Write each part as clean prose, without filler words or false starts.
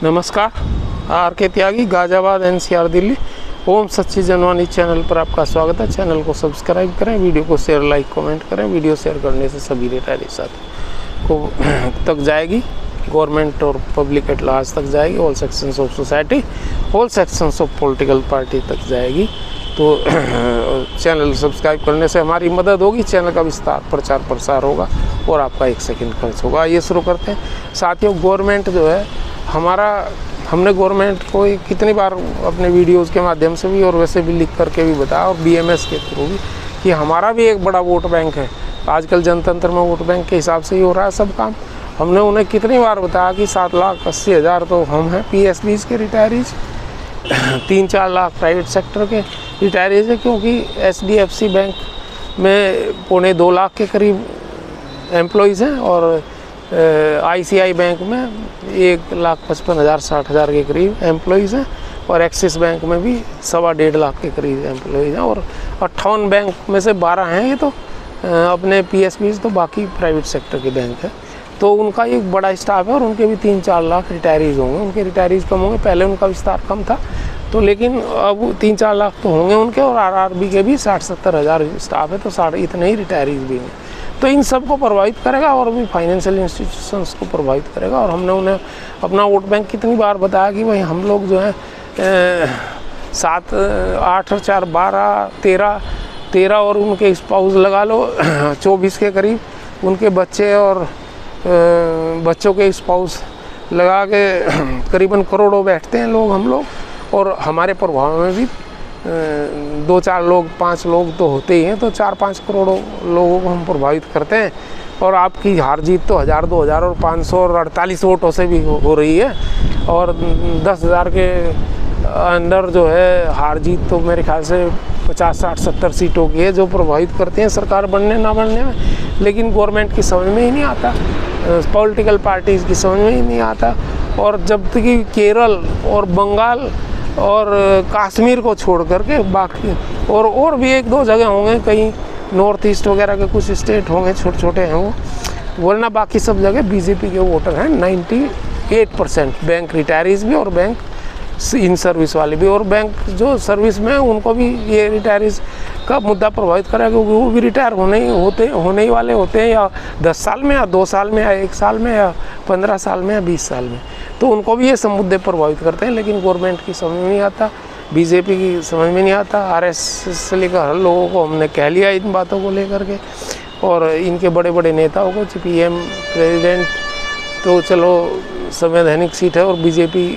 नमस्कार, आर के त्यागी, गाजियाबाद NCR दिल्ली। ओम सच्ची जनवाणी चैनल पर आपका स्वागत है। चैनल को सब्सक्राइब करें, वीडियो को शेयर, लाइक, कमेंट करें। वीडियो शेयर करने से सभी रिटायरी साथी को तक जाएगी, गवर्नमेंट और पब्लिक एट लार्ज तक जाएगी, all sections of society, all sections of political party तक जाएगी। तो चैनल सब्सक्राइब करने से हमारी मदद होगी, चैनल का विस्तार प्रचार प्रसार होगा और आपका 1 सेकंड खर्च होगा। ये शुरू करते हैं। साथियों, गवर्नमेंट जो है हमने गवर्नमेंट को कितनी बार अपने वीडियोज़ के माध्यम से भी और वैसे भी लिख करके भी बताया, और BMS के थ्रू भी, कि हमारा भी एक बड़ा वोट बैंक है। आजकल जनतंत्र में वोट बैंक के हिसाब से ही हो रहा है सब काम। हमने उन्हें कितनी बार बताया कि 7,80,000 तो हम हैं PSBs के रिटायरीज, 3-4 लाख प्राइवेट सेक्टर के रिटायरीज है, क्योंकि SDFC बैंक में 2.25 लाख के करीब एम्प्लॉयज़ हैं, और ICI बैंक में 1,55,000 60,000 के करीब एम्प्लॉयज़ हैं, और एक्सिस बैंक में भी 1.25 लाख के करीब एम्प्लॉयज़ हैं, और 58 बैंक में से 12 हैं ये तो अपने PSBs, तो बाकी प्राइवेट सेक्टर के बैंक है। तो उनका एक बड़ा स्टाफ है, और उनके भी 3-4 लाख रिटायरीज़ होंगे। उनके रिटायरीज़ कम होंगे, पहले उनका विस्तार कम था, तो लेकिन अब 3-4 लाख तो होंगे उनके, और RRB के भी 60-70 हज़ार स्टाफ है, तो इतने ही रिटायरीज़ भी हैं। तो इन सब को प्रभावित करेगा, और भी फाइनेंशियल इंस्टीट्यूशंस को प्रभावित करेगा। और हमने उन्हें अपना वोट बैंक कितनी बार बताया कि भाई हम लोग जो है 7, 8 और 4 12, 13 और उनके स्पाउस लगा लो 24 के करीब उनके बच्चे, और बच्चों के स्पाउस लगा के करीबन करोड़ों बैठते हैं लोग हम लोग। और हमारे प्रभाव में भी 2-4 लोग 5 लोग तो होते ही हैं, तो 4-5 करोड़ लोगों को हम प्रभावित करते हैं। और आपकी हार जीत तो 1000, 2000 और 500 और 48 वोटों से भी हो रही है, और 10,000 के अंदर जो है हार जीत तो मेरे ख्याल से 50, 60, 70 सीटों की है, जो प्रभावित करती हैं सरकार बनने ना बनने में। लेकिन गवर्नमेंट की समझ में ही नहीं आता, पॉलिटिकल पार्टीज़ की समझ में ही नहीं आता। और जब तक कि केरल और बंगाल और कश्मीर को छोड़ करके बाकी और भी 1-2 जगह होंगे, कहीं नॉर्थ ईस्ट वगैरह के कुछ स्टेट होंगे, छोटे हैं वो, वरना बाकी सब जगह BJP के वोटर हैं 98%। बैंक रिटायरीज भी और बैंक इन सर्विस वाले भी, और बैंक जो सर्विस में उनको भी ये रिटायरीज का मुद्दा प्रभावित करेगा, क्योंकि वो भी रिटायर होने ही वाले होते हैं, या 10 साल में, या 2 साल में, या 1 साल में, या 15 साल में, या 20 साल में। तो उनको भी ये सब मुद्दे प्रभावित करते हैं। लेकिन गवर्नमेंट की समझ में नहीं आता, BJP की समझ में नहीं आता। RSS से लेकर हर लोगों को हमने कह लिया इन बातों को लेकर के, और इनके बड़े बड़े नेताओं को, PM प्रेसिडेंट तो चलो संवैधानिक सीट है और BJP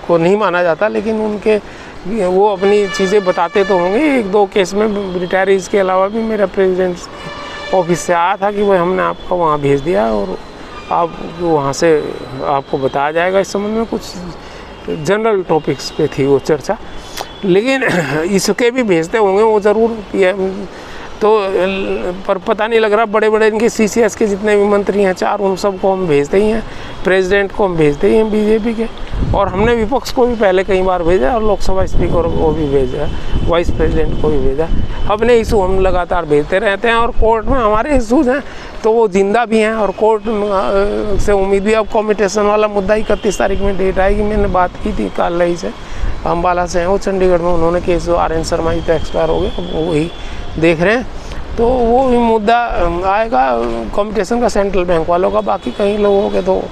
को नहीं माना जाता, लेकिन उनके वो अपनी चीज़ें बताते तो होंगे। 1-2 केस में रिटायरीज़ के अलावा भी मेरा प्रेसिडेंट ऑफिस से आया था कि भाई हमने आपको वहाँ भेज दिया, और आप वहाँ से आपको बताया जाएगा। इस संबंध में कुछ जनरल टॉपिक्स पे थी वो चर्चा, लेकिन इसके भी भेजते होंगे वो ज़रूर PM, तो पर पता नहीं लग रहा। बड़े बड़े इनके CCS के जितने भी मंत्री हैं 4, उन सबको हम भेजते ही हैं, प्रेसिडेंट को हम भेजते ही हैं BJP के, और हमने विपक्ष को भी पहले कई बार भेजा, और लोकसभा स्पीकर को भी भेजा, वाइस प्रेसिडेंट को भी भेजा। अपने इशू हम लगातार भेजते रहते हैं, और कोर्ट में हमारे इशूज़ हैं तो वो जिंदा भी हैं, और कोर्ट से उम्मीद भी। अब कॉम्पिटिशन वाला मुद्दा 31 तारीख में डेट आएगी। मैंने बात की थी काल रही से, अम्बाला से हैं वो, चंडीगढ़ में उन्होंने केस RN शर्मा जी तो एक्सपायर हो गए, अब वो वही देख रहे हैं, तो वो भी मुद्दा आएगा कॉम्पिटिशन का, सेंट्रल बैंक वालों का। बाकी कई लोगों के तो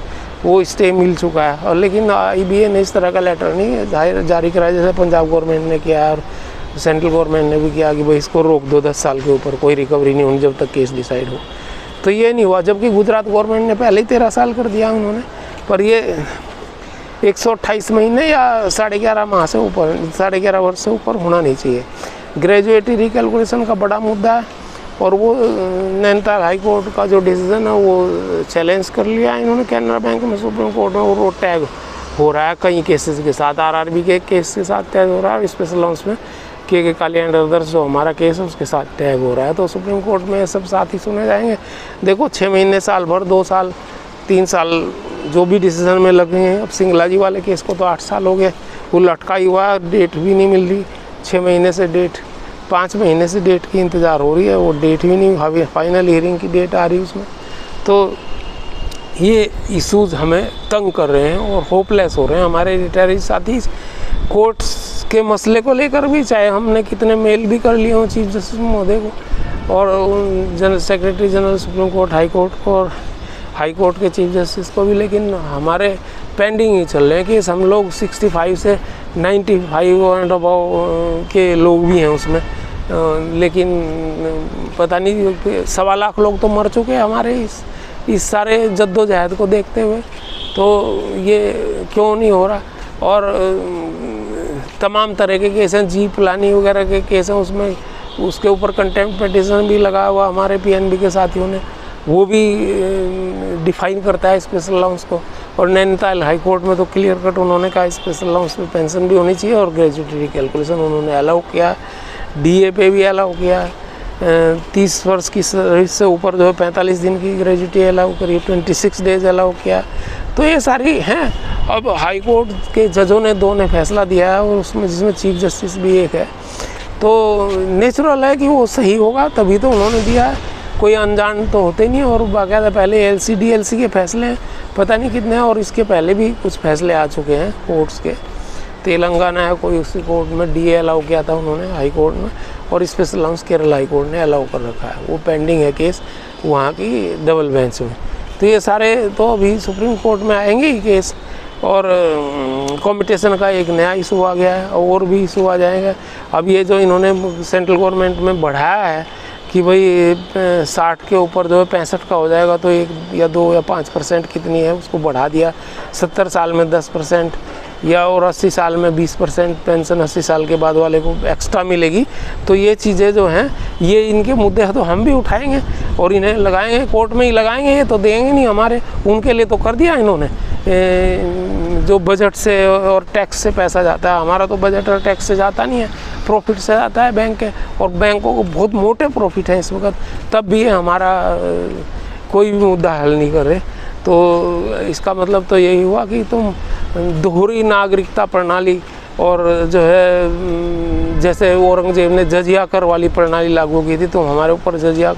वो स्टे मिल चुका है, और लेकिन IBA ने इस तरह का लेटर नहीं जारी कराया जैसे पंजाब गवर्नमेंट ने किया, और सेंट्रल गवर्नमेंट ने भी किया कि भाई इसको रोक दो 10 साल के ऊपर, कोई रिकवरी नहीं होनी जब तक केस डिसाइड हो। तो ये नहीं हुआ, जबकि गुजरात गवर्नमेंट ने पहले ही 13 साल कर दिया उन्होंने, पर ये 128 महीने या 11.5 माह से ऊपर, 11.5 वर्ष से ऊपर होना नहीं चाहिए। ग्रेजुएटी रिकैलकुलेशन का बड़ा मुद्दा है, और वो नैनीताल हाई कोर्ट का जो डिसीजन है वो चैलेंज कर लिया इन्होंने कैनरा बैंक में, सुप्रीम कोर्ट में, और वो टैग हो रहा है कई केसेस के साथ। RRB के केस के साथ टैग हो रहा है, स्पेशल लॉन्स में के काली एंड अदर्स जो हमारा केस है उसके साथ टैग हो रहा है। तो सुप्रीम कोर्ट में ये सब साथ ही सुने जाएंगे। देखो 6 महीने, साल भर, 2 साल, 3 साल जो भी डिसीजन में लगे हैं। अब सिंगला जी वाले केस को तो 8 साल हो गए, वो लटका ही हुआ, डेट भी नहीं मिल रही। 6 महीने से डेट, 5 महीने से डेट की इंतज़ार हो रही है, वो डेट भी नहीं, फाइनल हियरिंग की डेट आ रही है उसमें। तो ये इश्यूज हमें तंग कर रहे हैं और होपलेस हो रहे हैं हमारे रिटायरी साथी। कोर्ट्स के मसले को लेकर भी चाहे हमने कितने मेल भी कर लिए हों चीफ जस्टिस महोदय को और general secretary general supreme court, high court को और हाई कोर्ट के चीफ जस्टिस को भी, लेकिन हमारे पेंडिंग ही चल रहे हैं केस। हम लोग 65 से 95 एंड अबव के लोग भी हैं उसमें, लेकिन पता नहीं 1.25 लाख लोग तो मर चुके हैं हमारे इस सारे जद्दोजहद को देखते हुए। तो ये क्यों नहीं हो रहा? और तमाम तरह के केस हैं, जी प्लानी वगैरह के केस हैं, उसमें उसके ऊपर कंटेम्प्ट पिटीशन भी लगा हुआ हमारे पीएनबी के साथियों ने, वो भी डिफाइन करता है स्पेशल अलाउंस को। और नैनीताल हाई कोर्ट में तो क्लियर कट उन्होंने कहा स्पेशल अलाउंस में पेंशन भी होनी चाहिए और ग्रेजुएटी कैलकुलेशन उन्होंने अलाउ किया, डीए पे भी अलाउ किया। 30 वर्ष की सर्विस से ऊपर जो है 45 दिन की ग्रेजुएटी अलाउ करी, 26 डेज अलाउ किया। तो ये सारी हैं। अब हाई कोर्ट के जजों ने 2 ने फैसला दिया है और उसमें जिसमें चीफ जस्टिस भी एक है, तो नेचुरल है कि वो सही होगा, तभी तो उन्होंने दिया है। कोई अनजान तो होते नहीं। और बाकायदा पहले LCDLC के फैसले पता नहीं कितने हैं और इसके पहले भी कुछ फैसले आ चुके हैं कोर्ट्स के। तेलंगाना है कोई, उसी कोर्ट में डीए अलाउ किया था उन्होंने हाई कोर्ट में, और special allowance Kerala high court ने अलाउ कर रखा है, वो पेंडिंग है केस वहाँ की डबल बेंच में। तो ये सारे तो अभी सुप्रीम कोर्ट में आएंगे ही केस। और कॉम्पिटिशन का एक नया इशू आ गया है और भी इशू आ जाएगा। अब ये जो इन्होंने सेंट्रल गवर्नमेंट में बढ़ाया है कि भाई 60 के ऊपर जो है 65 का हो जाएगा, तो 1 या 2 या 5% कितनी है उसको बढ़ा दिया। 70 साल में 10% या और 80 साल में 20% पेंशन 80 साल के बाद वाले को एक्स्ट्रा मिलेगी। तो ये चीज़ें जो हैं ये इनके मुद्दे हैं, तो हम भी उठाएंगे और इन्हें लगाएंगे, कोर्ट में ही लगाएंगे। ये तो देंगे नहीं हमारे, उनके लिए तो कर दिया इन्होंने। जो बजट से और टैक्स से पैसा जाता है, हमारा तो बजट और टैक्स से जाता नहीं है, प्रॉफिट से जाता है बैंक के, और बैंकों को बहुत मोटे प्रॉफिट है इस वक्त, तब भी हमारा कोई भी मुद्दा हल नहीं कर रहे। तो इसका मतलब तो यही हुआ कि तुम दोहरी नागरिकता प्रणाली और जो है जैसे औरंगजेब ने जजिया कर वाली प्रणाली लागू की थी, तुम हमारे ऊपर जजिया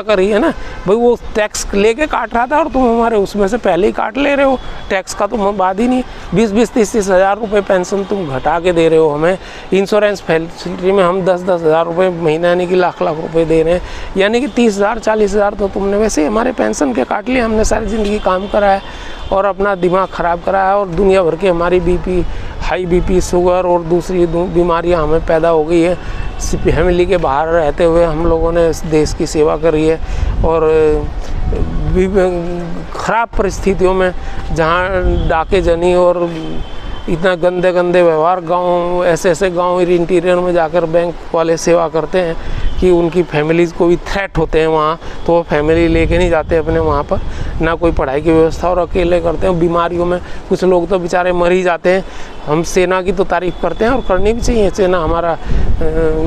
कर ही है ना भाई। वो टैक्स लेके काट रहा था और तुम हमारे उसमें से पहले ही काट ले रहे हो। टैक्स का तुम बात ही नहीं। 20-20, 30-30 हज़ार रुपये पेंशन तुम घटा के दे रहे हो हमें। इंश्योरेंस फैसिलिटी में हम 10-10 हज़ार रुपये महीना यानी कि लाख रुपये दे रहे हैं, यानी कि 30,000 40,000 तो तुमने वैसे ही हमारे पेंशन के काट लिए। हमने सारी ज़िंदगी काम करा है और अपना दिमाग ख़राब करा है, और दुनिया भर के हमारी BP, हाई BP, शुगर और दूसरी बीमारियां हमें पैदा हो गई है। फैमिली के बाहर रहते हुए हम लोगों ने इस देश की सेवा करी है, और ख़राब परिस्थितियों में जहां डाके जनी और इतना गंदे गंदे व्यवहार, गांव ऐसे गांव इंटीरियर में जाकर बैंक वाले सेवा करते हैं कि उनकी फैमिलीज़ को भी थ्रेट होते हैं वहाँ, तो वो फैमिली लेके नहीं जाते अपने वहाँ पर, ना कोई पढ़ाई की व्यवस्था, और अकेले करते हैं। बीमारियों में कुछ लोग तो बेचारे मर ही जाते हैं। हम सेना की तो तारीफ़ करते हैं और करनी भी चाहिए। सेना हमारा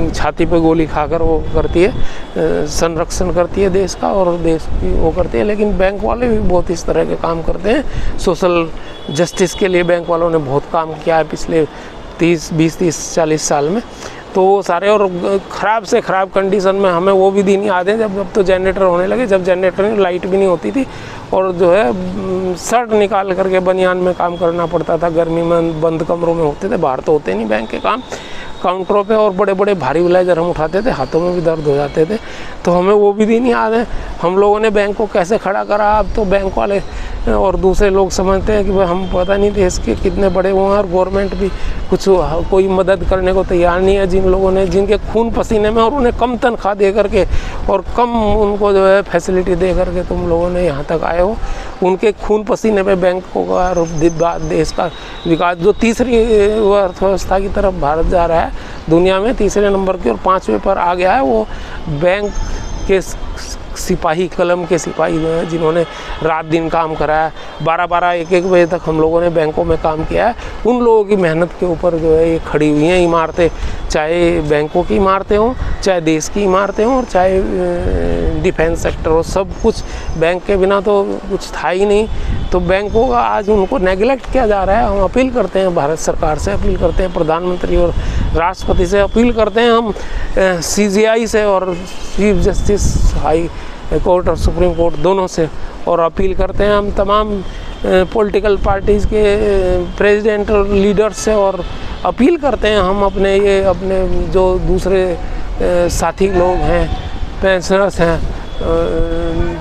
छाती पे गोली खाकर वो करती है, संरक्षण करती है देश का, और देश की वो करती है। लेकिन बैंक वाले भी बहुत इस तरह के काम करते हैं। सोशल जस्टिस के लिए बैंक वालों ने बहुत काम किया है पिछले 20-30-40 साल में। तो वो सारे, और ख़राब से ख़राब कंडीशन में हमें वो भी दिन याद है जब तो जनरेटर होने लगे, जब जनरेटर में लाइट भी नहीं होती थी, और जो है शर्ट निकाल करके बनियान में काम करना पड़ता था। गर्मी में बंद कमरों में होते थे, बाहर तो होते नहीं बैंक के काम, काउंटरों पे, और बड़े बड़े भारी ब्लेजर हम उठाते थे, हाथों में भी दर्द हो जाते थे। तो हमें वो भी दिन याद है। हम लोगों ने बैंक को कैसे खड़ा करा। अब तो बैंक वाले और दूसरे लोग समझते हैं कि भाई हम पता नहीं देश के कितने बड़े हुए हैं, और गवर्नमेंट भी कुछ कोई मदद करने को तैयार नहीं है। जिन लोगों ने, जिनके खून पसीने में, और उन्हें कम तनख्वाह दे करके और कम उनको जो है फैसिलिटी दे करके तुम लोगों ने यहाँ तक आए हो, उनके खून पसीने पे बैंकों का और देश का विकास, जो तीसरी अर्थव्यवस्था की तरफ भारत जा रहा है दुनिया में, तीसरे नंबर के और 5वें पर आ गया है, वो बैंक के सिपाही, कलम के सिपाही जो हैं, जिन्होंने रात दिन काम करा है, 12-12, 1-1 बजे तक हम लोगों ने बैंकों में काम किया है। उन लोगों की मेहनत के ऊपर जो है ये खड़ी हुई हैं इमारतें, चाहे बैंकों की इमारतें हों, चाहे देश की इमारतें हों, और चाहे डिफेंस सेक्टर हो। सब कुछ बैंक के बिना तो कुछ था ही नहीं। तो बैंकों का आज उनको नेगलेक्ट किया जा रहा है। हम अपील करते हैं भारत सरकार से, अपील करते हैं प्रधानमंत्री और राष्ट्रपति से, अपील करते हैं हम CGI से और चीफ जस्टिस हाई कोर्ट और सुप्रीम कोर्ट दोनों से। और अपील करते हैं हम तमाम पॉलिटिकल पार्टीज़ के प्रेसिडेंट और लीडर्स से, और अपील करते हैं हम अपने जो दूसरे साथी लोग हैं,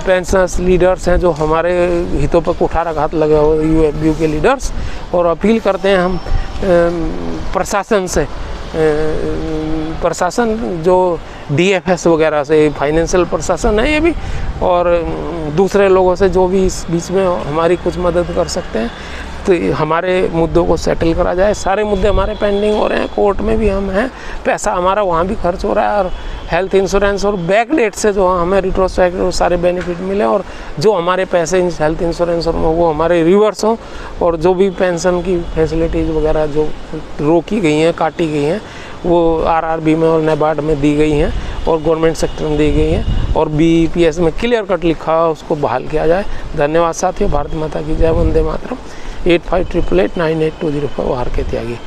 पेंशनर्स लीडर्स हैं जो हमारे हितों पर कुठाराघात लगे हुए यूएफबीयू के लीडर्स, और अपील करते हैं हम प्रशासन से, प्रशासन जो डीएफएस वगैरह से, फाइनेंशियल प्रशासन है ये भी, और दूसरे लोगों से जो भी इस बीच में हमारी कुछ मदद कर सकते हैं, तो हमारे मुद्दों को सेटल करा जाए। सारे मुद्दे हमारे पेंडिंग हो रहे हैं, कोर्ट में भी हम हैं, पैसा हमारा वहाँ भी खर्च हो रहा है, और हेल्थ इंश्योरेंस और बैक डेट से जो हमें रिट्रोस्पेक्टिव सारे बेनिफिट मिले, और जो हमारे पैसे हेल्थ इंश्योरेंस और वो हमारे रिवर्स हों, और जो भी पेंशन की फैसिलिटीज़ वगैरह जो रोकी गई हैं, काटी गई हैं, वो आरआरबी में और नेबार्ड में दी गई हैं और गवर्नमेंट सेक्टर में दी गई हैं, और बीईपीएस में क्लियर कट लिखा हुआ उसको बहाल किया जाए। धन्यवाद साथियों। भारत माता की जय। वंदे मातरम। 8588898205 आर के त्यागी।